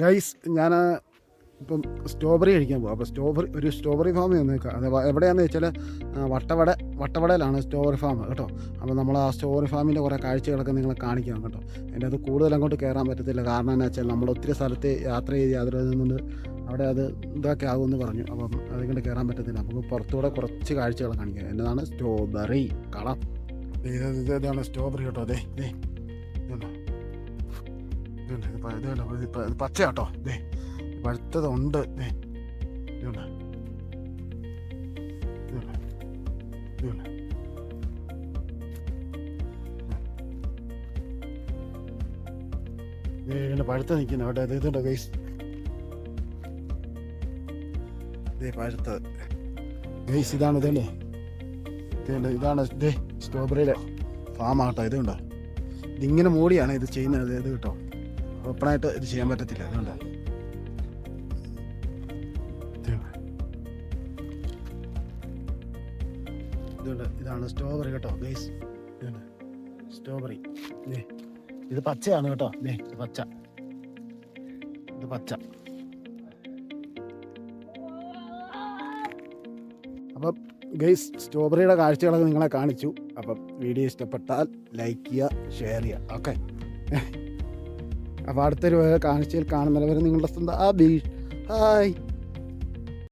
Guys ഞാൻ ഇപ്പം strawberry കഴിക്കാൻ പോകും. അപ്പോൾ ഒരു സ്ട്രോബെറി ഫാം നിൽക്കുക. അത് എവിടെയാണെന്ന് വെച്ചാൽ വട്ടവടയിലാണ് സ്ട്രോബെറി ഫാം കേട്ടോ. അപ്പോൾ നമ്മൾ ആ സ്ട്രോബെറി ഫാമിൻ്റെ കുറേ കാഴ്ചകളൊക്കെ നിങ്ങളെ കാണിക്കാം കേട്ടോ. എൻ്റെ അത് കൂടുതൽ അങ്ങോട്ട് കയറാൻ പറ്റത്തില്ല. കാരണം എന്താ വെച്ചാൽ നമ്മൾ ഒത്തിരി സ്ഥലത്ത് യാത്ര ചെയ്ത് നിന്നുകൊണ്ട് അവിടെ അത് ഇതൊക്കെ ആകുമെന്ന് പറഞ്ഞു. അപ്പം അതുകൊണ്ട് കയറാൻ പറ്റത്തില്ല. നമുക്ക് പുറത്തുകൂടെ കുറച്ച് കാഴ്ചകൾ കാണിക്കാം. എന്നതാണ് സ്ട്രോബെറി കളർ. ഇതാണ് സ്ട്രോബെറി കേട്ടോ. അതെ ഇതുണ്ടോ, ഇത് പച്ച കേട്ടോ. ഇതേ പഴുത്തതുണ്ട്. പഴുത്ത നിൽക്കുന്ന അവിടെ ഇതുണ്ടോ ഗൈസ്. ഇതേ പഴുത്തത് ഗൈസ്. ഇതാണ് ഇതല്ലേ, ഇതാണ് ഇതേ സ്ട്രോബെറിയുടെ ഫാമാട്ടോ. ഇതുണ്ടോ, ഇതിങ്ങനെ മൂടിയാണ് ഇത് ചെയ്യുന്നത്. ഇത് കേട്ടോ, ഓപ്പണായിട്ട് ഇത് ചെയ്യാൻ പറ്റത്തില്ല. അതുകൊണ്ട് ഇതാണ് സ്ട്രോബെറി കേട്ടോ ഗൈസ്. ഇതുണ്ട് സ്ട്രോബെറി. ഇത് പച്ചയാണ് കേട്ടോ. ഇത് പച്ച. അപ്പം ഗൈസ്, സ്ട്രോബെറിയുടെ കാഴ്ചകളൊക്കെ നിങ്ങളെ കാണിച്ചു. അപ്പം വീഡിയോ ഇഷ്ടപ്പെട്ടാൽ ലൈക്ക് ചെയ്യുക, ഷെയർ ചെയ്യുക. ഓക്കെ. അപ്പോൾ അടുത്തൊരു കാഴ്ചയിൽ കാണുന്നവരെ നിങ്ങളുടെ സ്വന്തം ഹായ്.